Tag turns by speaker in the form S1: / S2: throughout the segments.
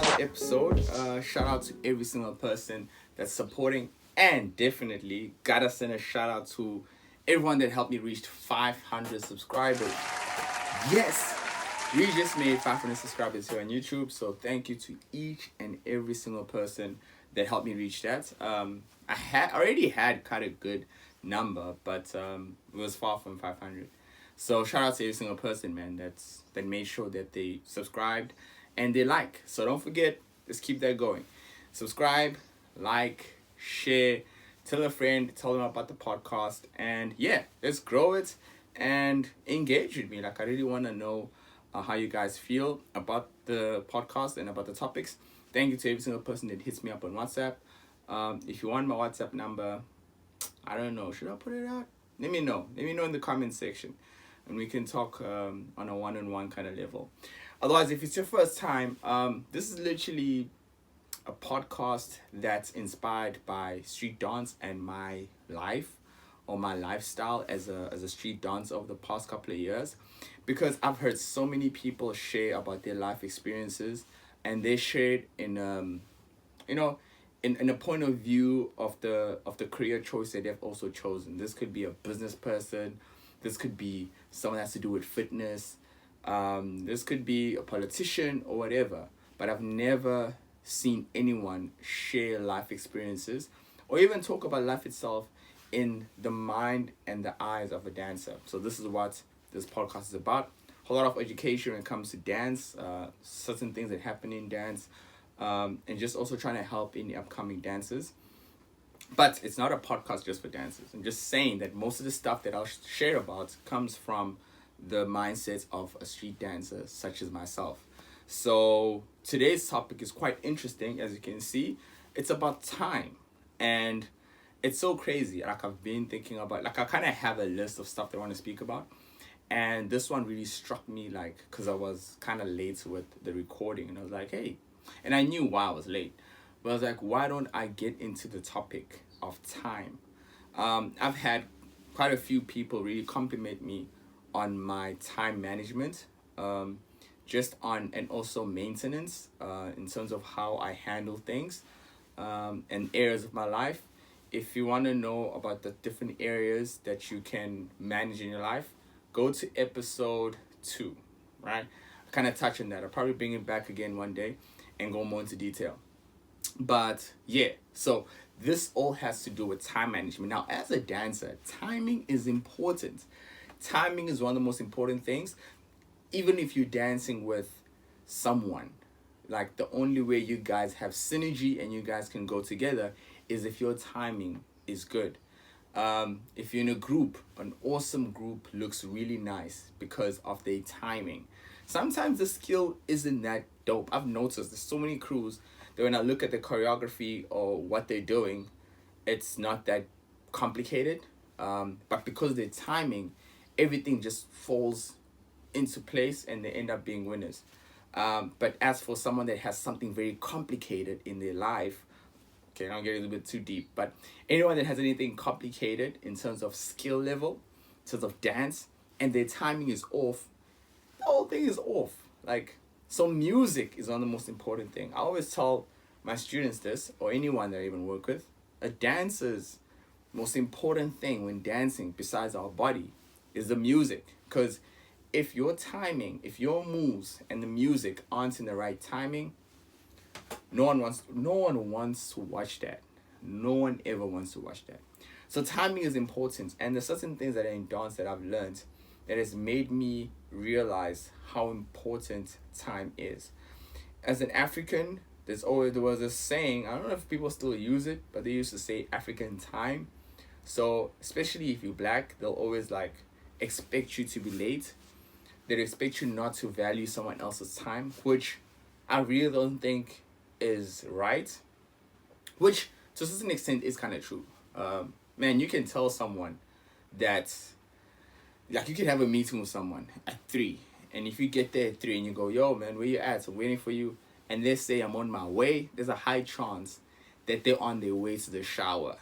S1: another episode. Shout out to every single person that's supporting, and definitely gotta send a shout out to everyone that helped me reach 500 subscribers. Yes, we just made 500 subscribers here on YouTube, so thank you to each and every single person that helped me reach that. I had already had quite a good number, but it was far from 500. So shout out to every single person, man, that made sure that they subscribed and they like. So don't forget, let's keep that going. Subscribe, like, share, tell a friend, tell them about the podcast, and yeah, let's grow it and engage with me. Like, I really want to know how you guys feel about the podcast and about the topics. Thank you to every single person that hits me up on WhatsApp. If you want my WhatsApp number, I don't know, should I put it out? Let me know in the comment section, and we can talk on a one-on-one kind of level. Otherwise, if it's your first time, this is literally a podcast that's inspired by street dance and my life or my lifestyle as a street dancer over the past couple of years, because I've heard so many people share about their life experiences, and they shared in in a point of view of the career choice that they've also chosen. This could be a business person, this could be someone that has to do with fitness, this could be a politician or whatever. But I've never seen anyone share life experiences or even talk about life itself in the mind and the eyes of a dancer. So this is what this podcast is about. A whole lot of education when it comes to dance, certain things that happen in dance, and just also trying to help in the upcoming dancers. But it's not a podcast just for dancers. I'm just saying that most of the stuff that I'll share about comes from the mindset of a street dancer such as myself. So today's topic is quite interesting. As you can see, it's about time, and it's so crazy. Like, I've been thinking about, like, I kind of have a list of stuff that I want to speak about, and this one really struck me, like, because I was kind of late with the recording, and I was like, hey, and I knew why I was late, but I was like, why don't I get into the topic of time? I've had quite a few people really compliment me on my time management, just on, and also maintenance, in terms of how I handle things, and areas of my life. If you want to know about the different areas that you can manage in your life, go to episode 2, right? I kind of touch on that. I'll probably bring it back again one day and go more into detail. But yeah, so this all has to do with time management. Now, as a dancer, timing is important. Timing is one of the most important things. Even if you're dancing with someone, like, the only way you guys have synergy and you guys can go together is if your timing is good. If you're in a group, an awesome group looks really nice because of their timing. Sometimes the skill isn't that dope. I've noticed there's so many crews that when I look at the choreography or what they're doing, it's not that complicated. But because of their timing, everything just falls into place and they end up being winners. But as for someone that has something very complicated in their life, okay, I don't get a little bit too deep, but anyone that has anything complicated in terms of skill level, in terms of dance, and their timing is off, the whole thing is off. Like, so music is one of the most important thing. I always tell my students this, or anyone that I even work with, a dancer's most important thing when dancing, besides our body, is the music. Because if your timing, if your moves and the music aren't in the right timing, no one wants to watch that. No one ever wants to watch that. So timing is important, and there's certain things that are in dance that I've learned that has made me realize how important time is. As an African, there was a saying, I don't know if people still use it, but they used to say African time. So especially if you're black, they'll always, like, expect you to be late. They expect you not to value someone else's time, which I really don't think is right, which to a certain extent is kind of true. Man, you can tell someone that, like, you can have a meeting with someone at 3, and if you get there at 3 and you go, yo man, where you at? I'm waiting for you, and they say I'm on my way, there's a high chance that they're on their way to the shower.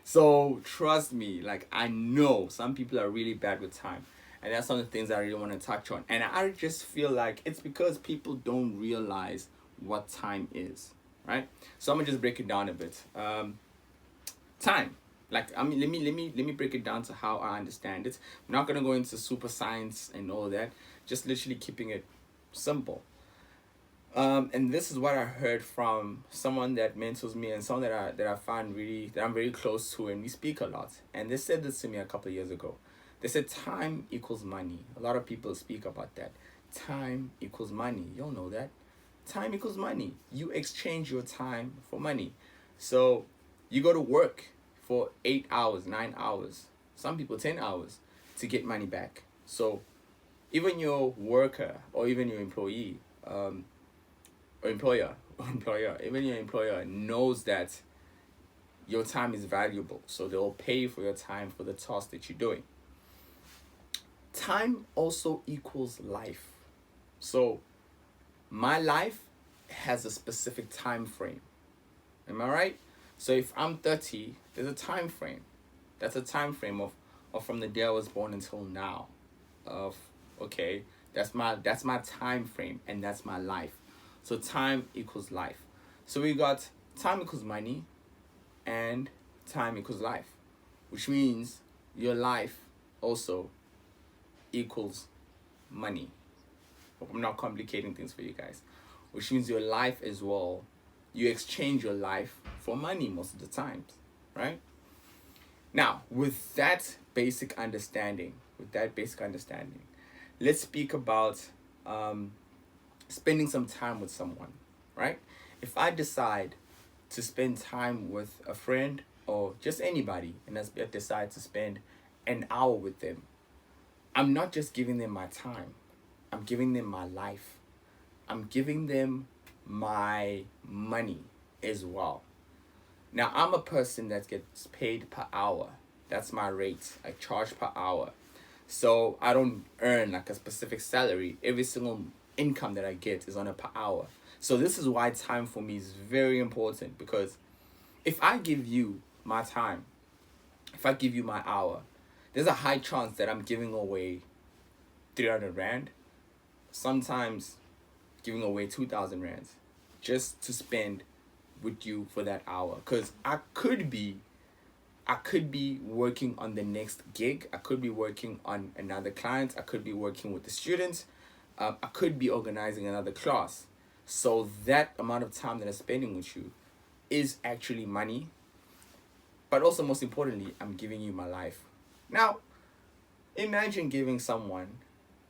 S1: So trust me, like, I know some people are really bad with time, and that's some of the things I really want to touch on. And I just feel like it's because people don't realize what time is, right? So I'm gonna just break it down a bit. Time, like, I mean, let me break it down to how I understand it. I'm not gonna go into super science and all that. Just literally keeping it simple. And this is what I heard from someone that mentors me and someone that I find really that I'm very close to, and we speak a lot. And they said this to me a couple of years ago. They said time equals money. A lot of people speak about that. Time equals money. Y'all know that. Time equals money. You exchange your time for money. So you go to work for 8 hours, 9 hours, some people 10 hours to get money back. So even your worker or even your employee, or employer, even your employer knows that your time is valuable. So they'll pay for your time for the task that you're doing. Time also equals life. So my life has a specific time frame. Am I right? So if I'm 30, there's a time frame. That's a time frame of from the day I was born until now. Of okay, that's my time frame, and that's my life. So time equals life. So we got time equals money and time equals life, which means your life also equals money. Hope I'm not complicating things for you guys. Which means your life as well, you exchange your life for money most of the times, right? Now, with that basic understanding, let's speak about spending some time with someone, right? If I decide to spend time with a friend or just anybody, and I decide to spend an hour with them, I'm not just giving them my time. I'm giving them my life. I'm giving them my money as well. Now, I'm a person that gets paid per hour. That's my rate. I charge per hour. So I don't earn like a specific salary. Every single income that I get is on a per hour. So this is why time for me is very important, because if I give you my time, if I give you my hour, there's a high chance that I'm giving away 300 Rand, sometimes giving away 2,000 Rands just to spend with you for that hour. Because I could be working on the next gig. I could be working on another client. I could be working with the students. I could be organizing another class. So that amount of time that I'm spending with you is actually money. But also, most importantly, I'm giving you my life. Now, imagine giving someone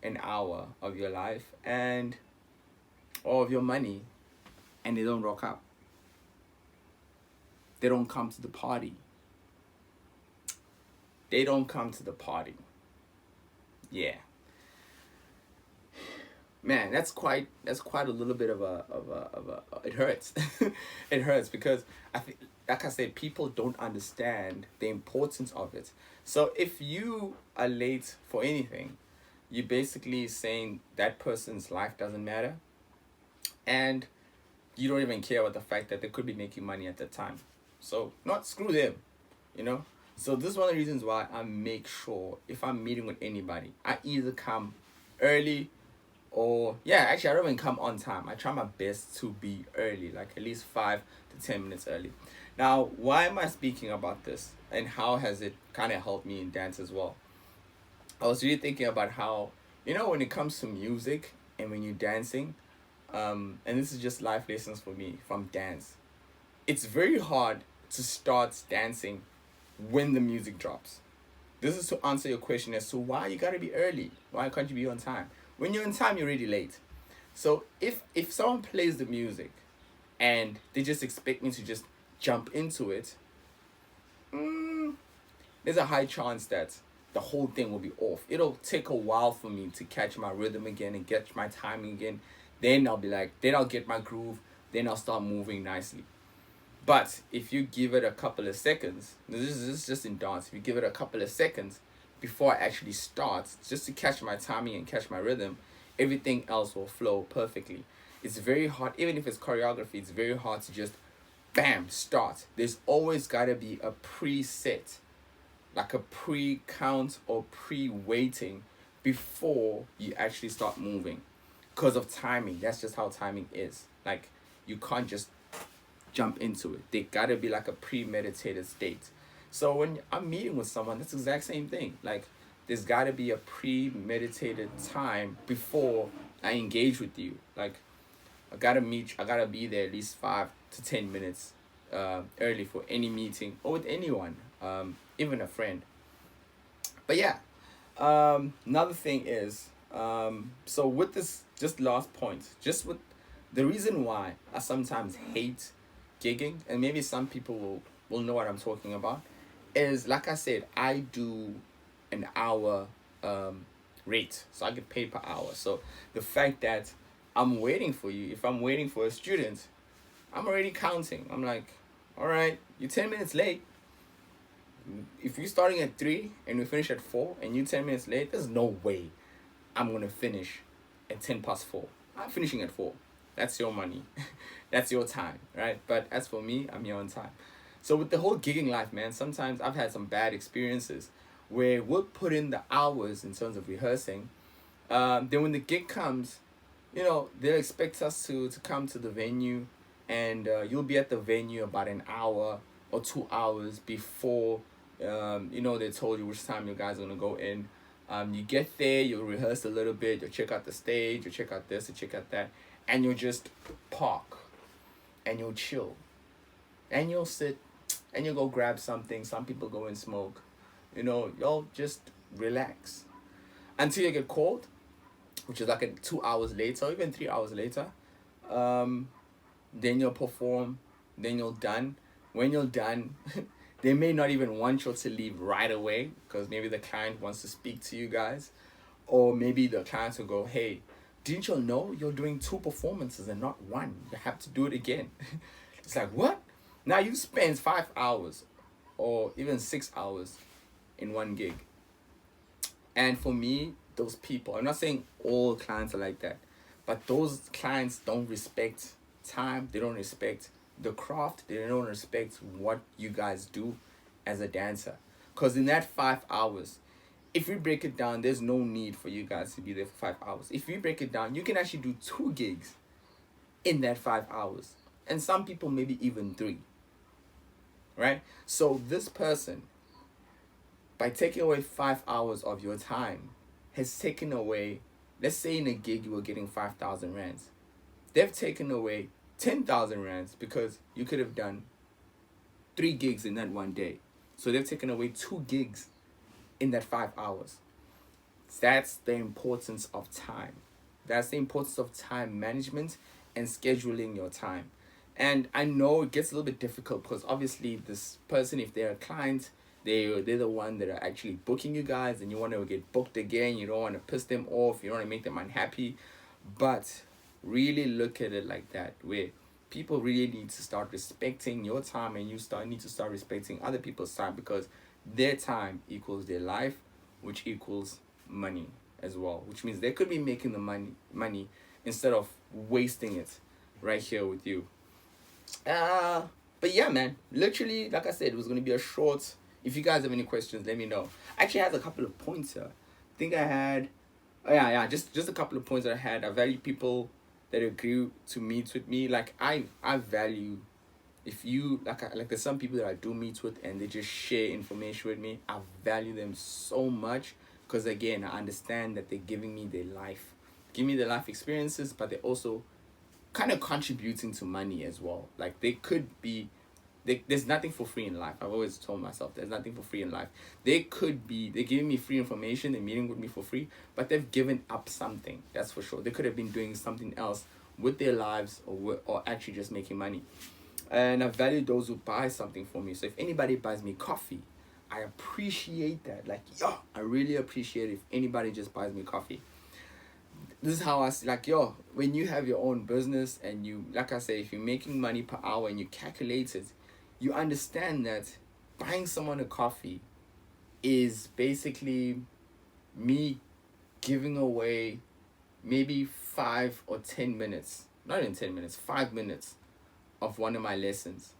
S1: an hour of your life and all of your money, and they don't rock up. They don't come to the party. They don't come to the party. Yeah. Man, that's quite a little bit of a it hurts. It hurts because I think, like I said, people don't understand the importance of it. So if you are late for anything, you're basically saying that person's life doesn't matter, and you don't even care about the fact that they could be making money at that time. So not screw them, you know. So this is one of the reasons why I make sure if I'm meeting with anybody, I either come early or actually I don't even come on time. I try my best to be early, like at least 5 to 10 minutes early. Now, why am I speaking about this, and how has it kind of helped me in dance as well? I was really thinking about how, when it comes to music and when you're dancing, and this is just life lessons for me from dance. It's very hard to start dancing when the music drops. This is to answer your question as to why you gotta be early. Why can't you be on time? When you're on time, you're already late. So if someone plays the music and they just expect me to just jump into it, there's a high chance that the whole thing will be off. It'll take a while for me to catch my rhythm again and get my timing again. Then I'll get my groove. Then I'll start moving nicely. But if you give it a couple of seconds, this is just in dance. If you give it a couple of seconds before I actually start, just to catch my timing and catch my rhythm, everything else will flow perfectly. It's very hard, even if it's choreography, it's very hard to just bam, start. There's always gotta be a preset, like a pre-count or pre-waiting before you actually start moving. because of timing. That's just how timing is. Like, you can't just jump into it. They gotta be like a premeditated state. So when I'm meeting with someone, that's the exact same thing. Like, there's gotta be a premeditated time before I engage with you. Like, I gotta be there at least 5 to 10 minutes early for any meeting or with anyone, even a friend. But yeah, another thing is, so with this, just last point, just with the reason why I sometimes hate gigging, and maybe some people will know what I'm talking about, is like I said, I do an hour rate, so I get paid per hour. So the fact that I'm waiting for you, if I'm waiting for a student, I'm already counting. I'm like, all right, you're 10 minutes late. If you're starting at 3 and we finish at 4 and you're 10 minutes late, there's no way I'm gonna finish at 10 past 4. I'm finishing at 4. That's your money. That's your time, right? But as for me, I'm here on time. So with the whole gigging life, man, sometimes I've had some bad experiences where we'll put in the hours in terms of rehearsing. Then when the gig comes, they'll expect us to come to the venue, and you'll be at the venue about an hour or 2 hours before, they told you which time you guys are going to go in. You get there, you'll rehearse a little bit, you'll check out the stage, you'll check out this, you'll check out that, and you'll just park, and you'll chill, and you'll sit, and you'll go grab something. Some people go and smoke. Y'all just relax until you get called, which is like 2 hours later, or even 3 hours later. Then you'll perform, then you're done. When you're done, they may not even want you to leave right away because maybe the client wants to speak to you guys, or maybe the client will go, hey, didn't you know you're doing 2 performances and not 1? You have to do it again. It's like, what? Now you spend 5 hours or even 6 hours in one gig. And for me, those people, I'm not saying all clients are like that, but those clients don't respect time, they don't respect the craft, they don't respect what you guys do as a dancer. Because in that 5 hours, if we break it down, there's no need for you guys to be there for 5 hours. If we break it down, you can actually do 2 gigs in that 5 hours, and some people maybe even 3, right? So this person, by taking away 5 hours of your time, has taken away, let's say in a gig you were getting 5,000 rands. They've taken away 10,000 rands because you could have done 3 gigs in that one day. So they've taken away 2 gigs in that 5 hours. That's the importance of time. That's the importance of time management and scheduling your time. And I know it gets a little bit difficult because obviously this person, if they're a client, they're the one that are actually booking you guys, and you want to get booked again. You don't want to piss them off. You don't want to make them unhappy. But really look at it like that, where people really need to start respecting your time, and you need to start respecting other people's time, because their time equals their life, which equals money as well, which means they could be making the money instead of wasting it right here with you. But yeah, man, literally, like I said, it was going to be a short. If you guys have any questions, let me know. Actually, I had a couple of points here. I think I had, just a couple of points that I had. I value people that agree to meet with me. Like, I value, if you, like there's some people that I do meet with and they just share information with me. I value them so much because, again, I understand that they're giving me their life. Give me their life experiences, but they're also kind of contributing to money as well. Like, they could be, there's nothing for free in life. I've always told myself there's nothing for free in life. They're giving me free information, they're meeting with me for free, but they've given up something, that's for sure. They could have been doing something else with their lives, or actually just making money. And I value those who buy something for me. So if anybody buys me coffee, I appreciate that. Like, I really appreciate it if anybody just buys me coffee. This is how I see, like, when you have your own business and you, like I say, if you're making money per hour and you calculate it, you understand that buying someone a coffee is basically me giving away maybe 5 or 10 minutes, not even 10 minutes, 5 minutes of one of my lessons.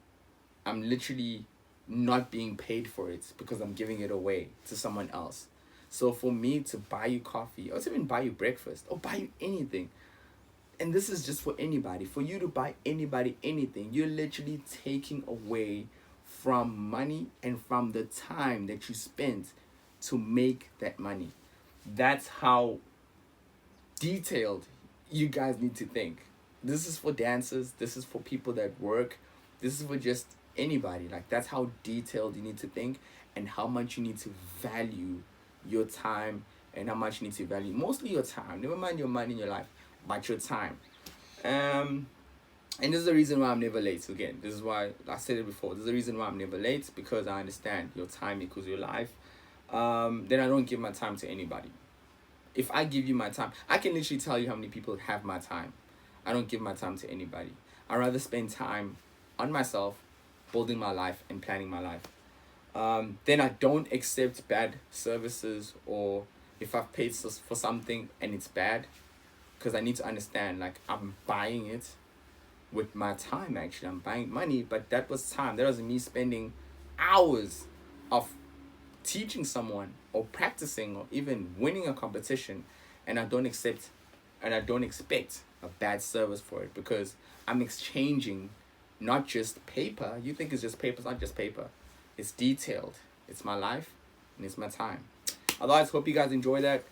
S1: I'm literally not being paid for it because I'm giving it away to someone else. So for me to buy you coffee, or to even buy you breakfast, or buy you anything, and this is just for anybody, for you to buy anybody anything, you're literally taking away from money and from the time that you spent to make that money. That's how detailed you guys need to think. This is for dancers, this is for people that work, this is for just anybody. Like, that's how detailed you need to think, and how much you need to value your time, and how much you need to value mostly your time. Never mind your money in your life, but your time. And this is the reason why I'm never late. Again, this is why I said it before. This is the reason why I'm never late, because I understand your time equals your life. Then I don't give my time to anybody. If I give you my time, I can literally tell you how many people have my time. I don't give my time to anybody. I rather spend time on myself, building my life and planning my life. Then I don't accept bad services, or if I've paid for something and it's bad, because I need to understand, like, I'm buying it with my time. Actually, I'm buying money, but that was time. That wasn't me spending hours of teaching someone or practicing or even winning a competition, and I don't expect a bad service for it, because I'm exchanging not just paper. You think it's just paper. It's not just paper. It's detailed. It's my life and it's my time. Otherwise, hope you guys enjoy that.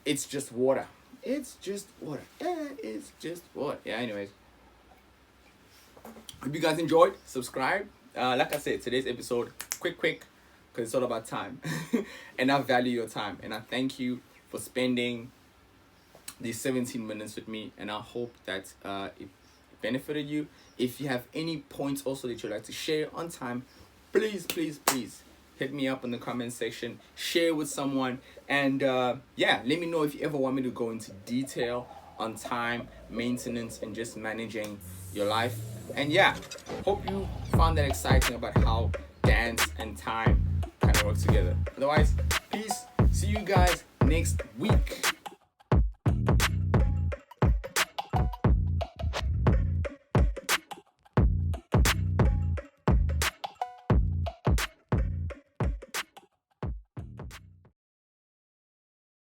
S1: It's just water. It's just water. Yeah, it's just water. Yeah, anyways. Hope you guys enjoyed. Subscribe. Like I said, today's episode, quick, because it's all about time. And I value your time. And I thank you for spending these 17 minutes with me. And I hope that it benefited you. If you have any points also that you'd like to share on time, please hit me up in the comment section. Share with someone. And yeah, let me know if you ever want me to go into detail on time, maintenance, and just managing your life. And yeah, hope you found that exciting about how dance and time kind of work together. Otherwise, peace. See you guys next week.